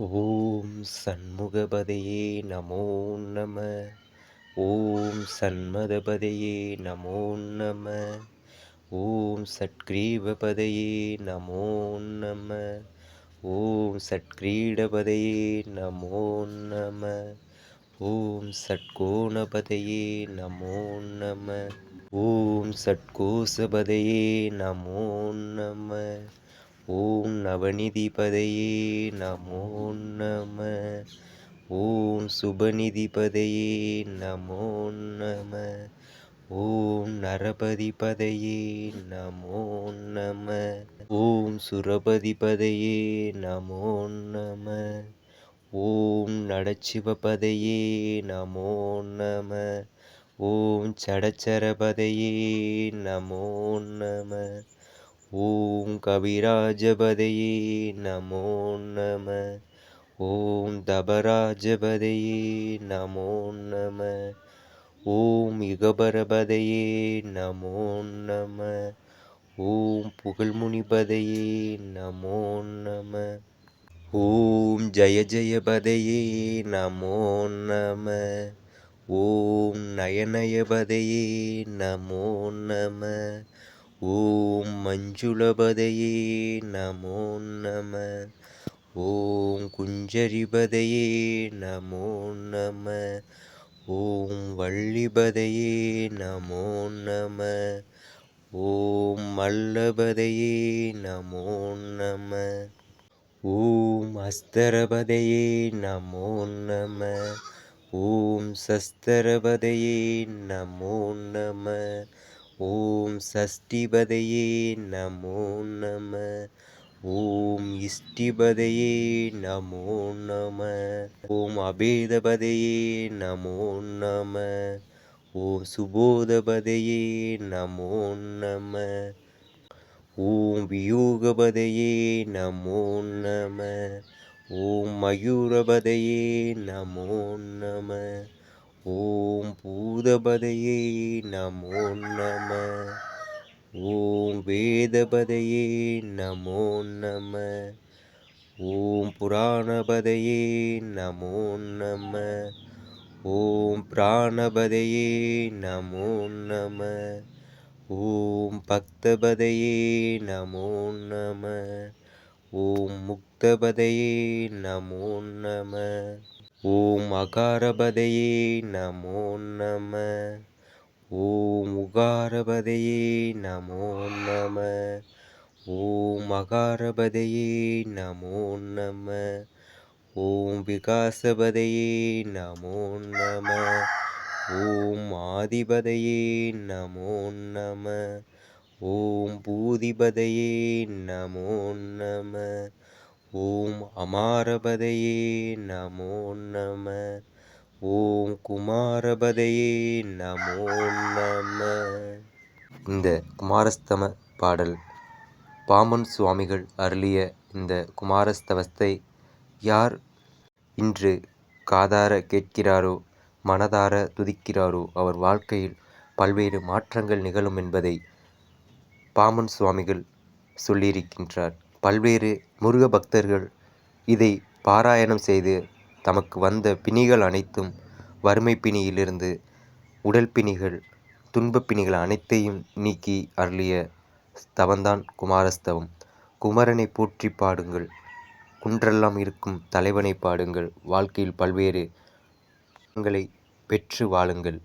ஓம் சண்முகபதையே நமோ நம. ஓம் சண்மதபதையே நமோ நம. ஓம் சட்கிரீவபதையே நமோ நம. ஓம் சட்கிரீடபதையே நமோ நம. ஓம் சட்கோணபதையே நமோ நம. ஓம் சட்கோசபதையே நமோ நம. ஓம் நவநிதிபதையே நமோ நம. ஓம் சுபநிதிபதையே நமோ நம. ஓம் நரபதிபதையே நமோ நம. ஓம் சுரபதிபதையே நமோ நம. ஓம் நடச்சிவபதையே நமோ நம. ஓம் சடச்சரபதையே நமோ நம. ஓம் கவிராஜபதையே நமோ நம. ஓம் தபராஜபதையே நமோ நம. ஓம் யுகபரபதையே நமோ நம. ஓம் புகழ்முனிபதையே நமோ நம. ஓம் ஜய ஜயபதையே நமோ நம. ஓம் நயநயபதையே நமோ நம. ஓம் மஞ்சுளபதையே நமோ நம. ஓம் குஞ்சரிபதையே நமோ நம. ஓம் வள்ளிபதையே நமோ நம. ஓம் மல்லபதையே நமோ நம. ஓம் அஸ்தரபதையே நமோ நம. ஓம் சஸ்தரபதையே நமோ நம. ஓம் சஷ்டிபதையே நமோ நம. ஓம் இஷ்டிபதையே நமோ நம. ஓம் அபேதபதையே நமோ நம. ஓம் சுபோதபதையே நமோ நம. ஓம் வியோகபதையே நமோ நம. ஓம் மயூரபதையே நமோ நம. ஓம் பூதபதையே நமோ நம. ஓம் வேதபதையே நமோ நம. ஓம் புராணபதையே நமோ நம. ஓம் பிராணபதையே நமோ நம. ஓம் பக்தபதையே நமோ நம. ஓம் முக்தபதையே நமோ நம. ஓம் அகாரபதையே நமோ நம. ஓம் உகாரபதையே நமோ நம. ஓம் மகாரபதையே நமோ நம. ஓம் விகாசபதையே நமோ நம. ஓம் ஆதிபதையே நமோ நம. ஓம் பூதிபதையே நமோ நம. ஓம் அமாரபதையே நமோ நம. ஓம் குமாரபதையே நமோ நம. இந்த குமாரஸ்தவ பாடல் பாம்பன் சுவாமிகள் அருளிய இந்த குமாரஸ்தவத்தை யார் இன்று காதார கேட்கிறாரோ, மனதார துதிக்கிறாரோ, அவர் வாழ்க்கையில் பல்வேறு மாற்றங்கள் நிகழும் என்பதை பாம்பன் சுவாமிகள் சொல்லியிருக்கின்றார். பல்வேறு முருக பக்தர்கள் இதை பாராயணம் செய்து தமக்கு வந்த பிணிகள் அனைத்தும், வறுமை பிணியிலிருந்து உடல் பிணிகள், துன்பப் பிணிகள் அனைத்தையும் நீக்கி அருளிய ஸ்தவந்தான் குமாரஸ்தவம். குமரனை போற்றி பாடுங்கள், குன்றெல்லாம் இருக்கும் தலைவனை பாடுங்கள், வாழ்க்கையில் பல்வேறு பெற்று வாழுங்கள்.